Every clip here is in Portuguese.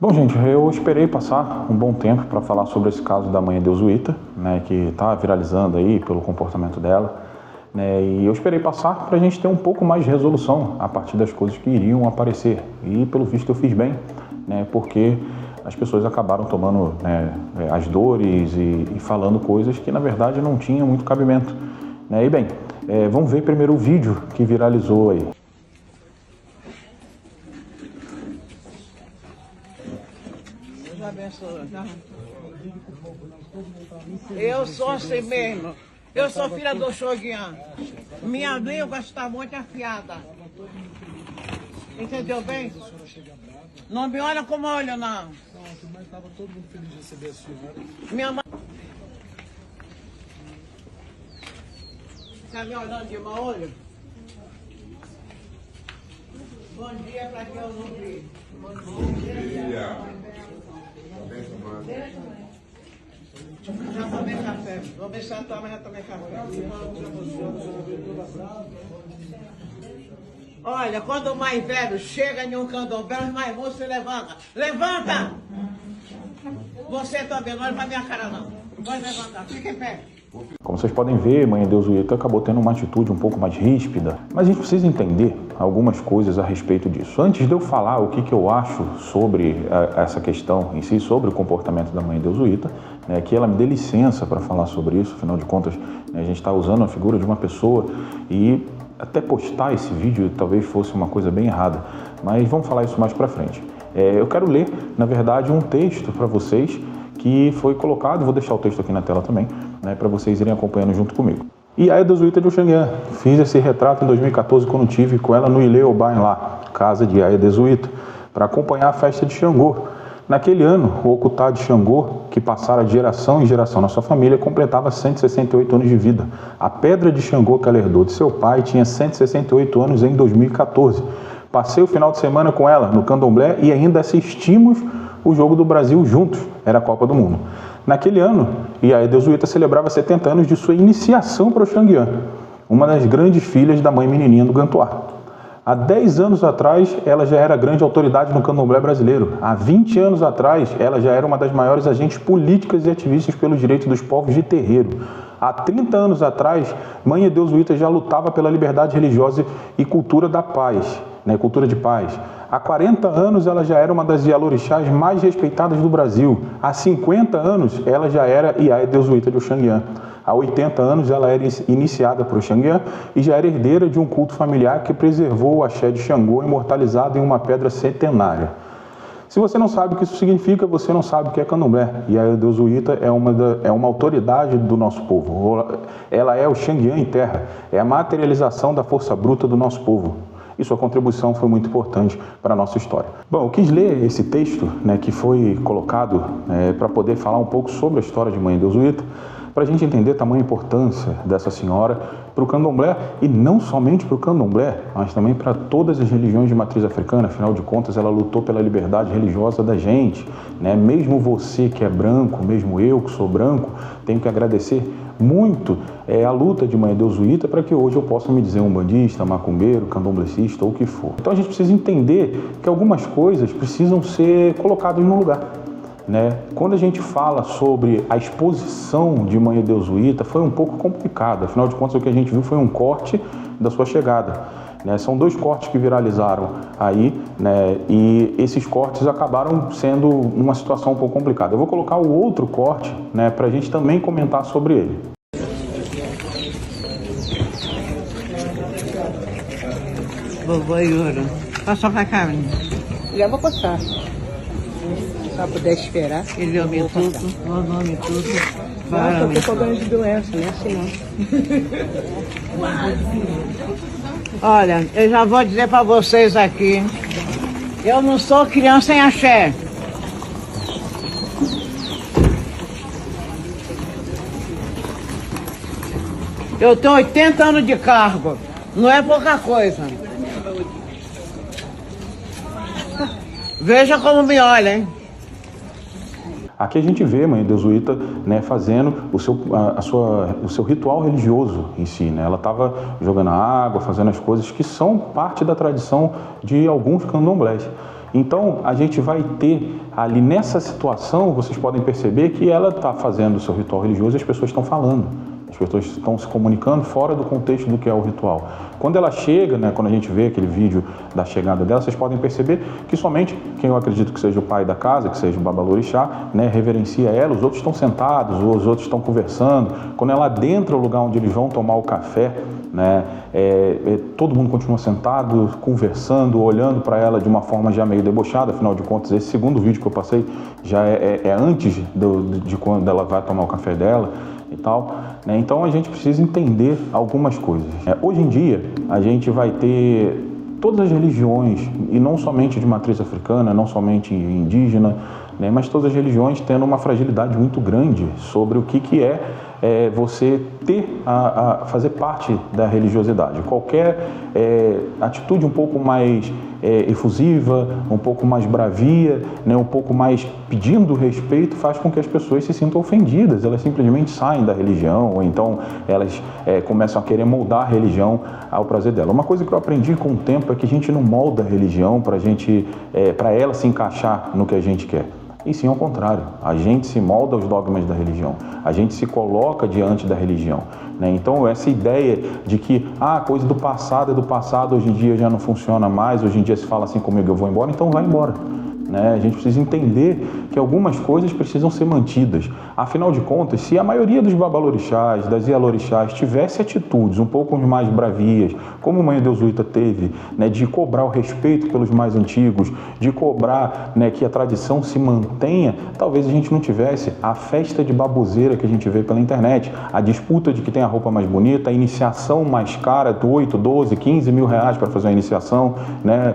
Bom, gente, eu esperei passar um bom tempo para falar sobre esse caso da mãe Edeusuíta, né, que está viralizando aí pelo comportamento dela, né, e eu esperei passar para a gente ter um pouco mais de resolução a partir das coisas que iriam aparecer. E pelo visto eu fiz bem, né, porque as pessoas acabaram tomando, né, as dores e falando coisas que na verdade não tinham muito cabimento, né. E bem, vamos ver primeiro o vídeo que viralizou aí. Eu sou assim mesmo. Eu sou filha do Shoguian. Minha língua está muito afiada. Entendeu bem? Não me olha como olho, não. Mas estava todo mundo feliz de receber a senhora. Minha mãe... Está me olhando de mau olho? Bom dia para quem eu não vi. Bom dia. Já tomei café. Vou ver se ela toma, já tomei café. Olha, quando o mais velho chega em um candomblé, os mais moços se levanta. Levanta! Você também, não olha pra minha cara não. Pode levantar, fica em pé. Como vocês podem ver, mãe Edeusuíta acabou tendo uma atitude um pouco mais ríspida, mas a gente precisa entender algumas coisas a respeito disso. Antes de eu falar o que eu acho sobre essa questão em si, sobre o comportamento da mãe Edeusuíta, né, que ela me dê licença para falar sobre isso, afinal de contas, né, a gente está usando a figura de uma pessoa e até postar esse vídeo talvez fosse uma coisa bem errada, mas vamos falar isso mais para frente. Eu quero ler, na verdade, um texto para vocês que foi colocado, vou deixar o texto aqui na tela também, né, para vocês irem acompanhando junto comigo. E a Edeusuíta de Oxanguian, fiz esse retrato em 2014 quando tive com ela no Ilê Obain lá, casa de Aia Edeusuíta, para acompanhar a festa de Xangô. Naquele ano, o Okutá de Xangô, que passara de geração em geração na sua família, completava 168 anos de vida. A pedra de Xangô que ela herdou de seu pai tinha 168 anos em 2014. Passei o final de semana com ela no candomblé e ainda assistimos o jogo do Brasil juntos, era a Copa do Mundo. Naquele ano, a Edeusuíta celebrava 70 anos de sua iniciação para o Oxanguian, uma das grandes filhas da mãe menininha do Gantuá. Há 10 anos atrás, ela já era grande autoridade no candomblé brasileiro. Há 20 anos atrás, ela já era uma das maiores agentes políticas e ativistas pelos direitos dos povos de terreiro. Há 30 anos atrás, mãe Edeusuíta já lutava pela liberdade religiosa e cultura da paz, né, cultura de paz. Há 40 anos ela já era uma das Ialorixás mais respeitadas do Brasil. Há 50 anos ela já era Iá Edeusuíta de Oxanguian. Há 80 anos ela era iniciada por Oxanguian e já era herdeira de um culto familiar que preservou o axé de Xangô imortalizado em uma pedra centenária. Se você não sabe o que isso significa, você não sabe o que é candomblé. E a Edeusuíta é uma autoridade do nosso povo. Ela é o Oxanguian em terra, é a materialização da força bruta do nosso povo. E sua contribuição foi muito importante para a nossa história. Bom, eu quis ler esse texto, né, que foi colocado para poder falar um pouco sobre a história de mãe Edeusuíta, para a gente entender a tamanha importância dessa senhora para o candomblé, e não somente para o candomblé, mas também para todas as religiões de matriz africana. Afinal de contas, ela lutou pela liberdade religiosa da gente, né? Mesmo você que é branco, mesmo eu que sou branco, tenho que agradecer muito a luta de mãe Edeusuíta para que hoje eu possa me dizer umbandista, macumbeiro, candomblecista ou o que for. Então a gente precisa entender que algumas coisas precisam ser colocadas no lugar, né? Quando a gente fala sobre a exposição de mãe Edeusuíta, foi um pouco complicado. Afinal de contas, o que a gente viu foi um corte da sua chegada, né? São 2 cortes que viralizaram aí, né? E esses cortes acabaram sendo uma situação um pouco complicada. Eu vou colocar o outro corte, né, para a gente também comentar sobre ele. Vovô Yuro, passou pra cá, menino. Já vou passar. Pra poder esperar. Ele ouviu tudo, o nome tudo. Não, tô com problema de doença, não é assim não. Olha, eu já vou dizer pra vocês aqui, eu não sou criança em axé. Eu tenho 80 anos de cargo, não é pouca coisa. Veja como me olha, hein? Aqui a gente vê mãe Edeusuíta, né, fazendo o seu ritual religioso em si, né? Ela estava jogando água, fazendo as coisas que são parte da tradição de alguns candomblés. Então, a gente vai ter ali nessa situação, vocês podem perceber que ela está fazendo o seu ritual religioso e as pessoas estão falando. As pessoas estão se comunicando fora do contexto do que é o ritual. Quando ela chega, né, quando a gente vê aquele vídeo da chegada dela, vocês podem perceber que somente quem eu acredito que seja o pai da casa, que seja o babalorixá, né, reverencia ela, os outros estão sentados, os outros estão conversando. Quando ela adentra o lugar onde eles vão tomar o café, né, todo mundo continua sentado, conversando, olhando para ela de uma forma já meio debochada. Afinal de contas, esse segundo vídeo que eu passei já é antes de quando ela vai tomar o café dela e tal, né? Então a gente precisa entender algumas coisas. Hoje em dia a gente vai ter todas as religiões, e não somente de matriz africana, não somente indígena, né? Mas todas as religiões tendo uma fragilidade muito grande sobre o que é você fazer parte da religiosidade. Qualquer atitude um pouco mais efusiva, um pouco mais bravia, né, um pouco mais pedindo respeito, faz com que as pessoas se sintam ofendidas. Elas simplesmente saem da religião, ou então elas começam a querer moldar a religião ao prazer dela. Uma coisa que eu aprendi com o tempo é que a gente não molda a religião para ela se encaixar no que a gente quer. E sim, ao contrário, a gente se molda aos dogmas da religião, a gente se coloca diante da religião, né? Então essa ideia de que coisa do passado é do passado, hoje em dia já não funciona mais, hoje em dia se fala assim comigo, eu vou embora, então vai embora. A gente precisa entender que algumas coisas precisam ser mantidas. Afinal de contas, se a maioria dos babalorixás, das ialorixás, tivesse atitudes um pouco mais bravias, como Mãe Deus Uita teve, né, de cobrar o respeito pelos mais antigos, de cobrar, né, que a tradição se mantenha, talvez a gente não tivesse a festa de baboseira que a gente vê pela internet, a disputa de que tem a roupa mais bonita, a iniciação mais cara, de 8, 12, 15 mil reais para fazer uma iniciação, né?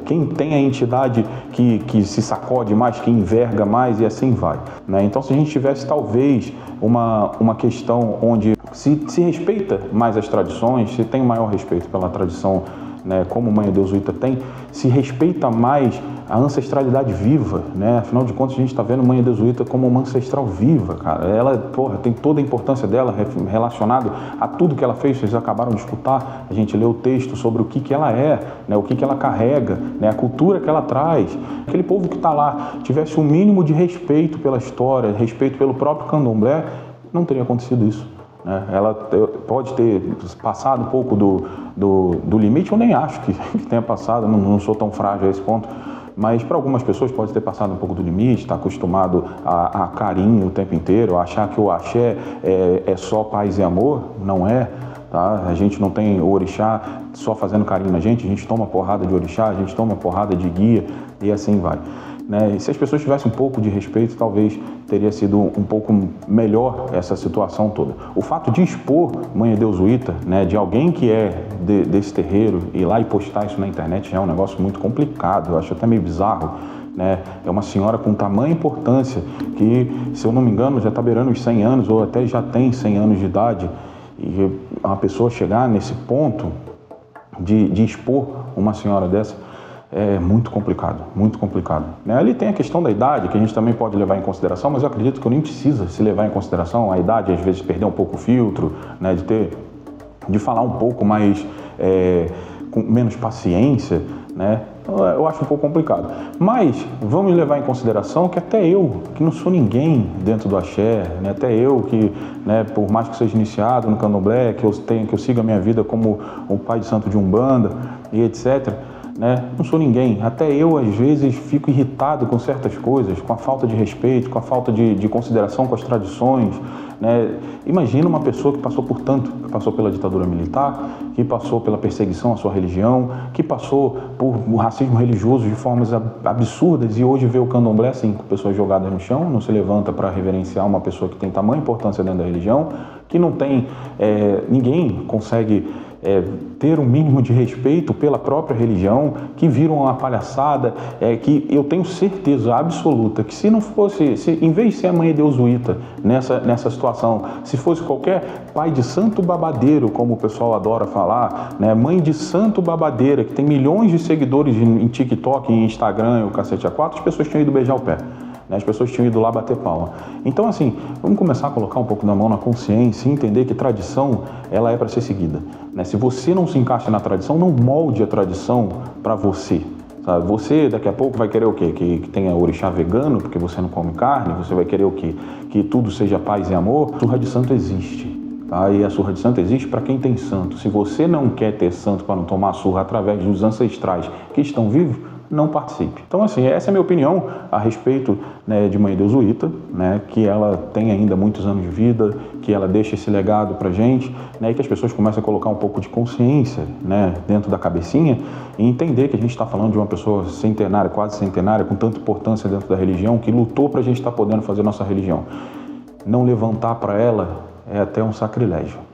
Quem tem a entidade que se sacode mais, que enverga mais, e assim vai, né? Então, se a gente tivesse talvez uma questão onde se respeita mais as tradições, se tem maior respeito pela tradição, né, como Mãe Deus Uita tem, se respeita mais a ancestralidade viva, né? Afinal de contas, a gente está vendo Mãe Deus Uita como uma ancestral viva, cara. Ela, tem toda a importância dela relacionado a tudo que ela fez. Vocês acabaram de escutar, a gente leu o texto sobre o que ela é, né? O que ela carrega, né? A cultura que ela traz. Aquele povo que está lá tivesse um mínimo de respeito pela história, respeito pelo próprio candomblé, não teria acontecido isso. Ela pode ter passado um pouco do limite, eu nem acho que tenha passado, não sou tão frágil a esse ponto, mas para algumas pessoas pode ter passado um pouco do limite, está acostumado a carinho o tempo inteiro, a achar que o axé é só paz e amor. Não é, tá? A gente não tem o orixá só fazendo carinho na gente, a gente toma porrada de orixá, a gente toma porrada de guia e assim vai. E se as pessoas tivessem um pouco de respeito, talvez teria sido um pouco melhor essa situação toda. O fato de expor Mãe Deus Uita, né, de alguém que é desse terreiro, ir lá e postar isso na internet já é um negócio muito complicado, eu acho até meio bizarro. É uma senhora com tamanha importância que, se eu não me engano, já está beirando os 100 anos ou até já tem 100 anos de idade, e uma pessoa chegar nesse ponto de expor uma senhora dessa é muito complicado, muito complicado. Ali tem a questão da idade, que a gente também pode levar em consideração, mas eu acredito que nem precisa se levar em consideração a idade, às vezes perder um pouco o filtro, né, de falar um pouco mais, com menos paciência, né? Eu acho um pouco complicado. Mas vamos levar em consideração que até eu, que não sou ninguém dentro do axé, né, até eu que, né, por mais que seja iniciado no candomblé, que eu siga a minha vida como um pai de santo de Umbanda e etc., não sou ninguém. Até eu, às vezes, fico irritado com certas coisas, com a falta de respeito, com a falta de consideração com as tradições. Imagina uma pessoa que passou por tanto, que passou pela ditadura militar, que passou pela perseguição à sua religião, que passou por racismo religioso de formas absurdas e hoje vê o candomblé assim, com pessoas jogadas no chão, não se levanta para reverenciar uma pessoa que tem tamanha importância dentro da religião, que não tem, ninguém consegue ter um mínimo de respeito pela própria religião, que viram uma palhaçada, que eu tenho certeza absoluta que se não fosse, em vez de ser a Mãe Deus Uita nessa situação, se fosse qualquer pai de santo babadeiro, como o pessoal adora falar, né, mãe de santo babadeira, que tem milhões de seguidores em TikTok, em Instagram e o cacete A4, as pessoas tinham ido beijar o pé. As pessoas tinham ido lá bater palma. Então, assim, vamos começar a colocar um pouco da mão na consciência e entender que tradição, ela é para ser seguida. Se você não se encaixa na tradição, não molde a tradição para você. Sabe? Você daqui a pouco vai querer o quê? Que tenha orixá vegano, porque você não come carne? Você vai querer o quê? Que tudo seja paz e amor? Surra de santo existe. Tá? E a surra de santo existe para quem tem santo. Se você não quer ter santo para não tomar surra através dos ancestrais que estão vivos, não participe. Então, assim, essa é a minha opinião a respeito, né, de Mãe Deus Uita, né, que ela tem ainda muitos anos de vida, que ela deixa esse legado pra gente, né, e que as pessoas começam a colocar um pouco de consciência, né, dentro da cabecinha e entender que a gente está falando de uma pessoa centenária, quase centenária, com tanta importância dentro da religião, que lutou pra gente estar podendo fazer nossa religião. Não levantar para ela é até um sacrilégio.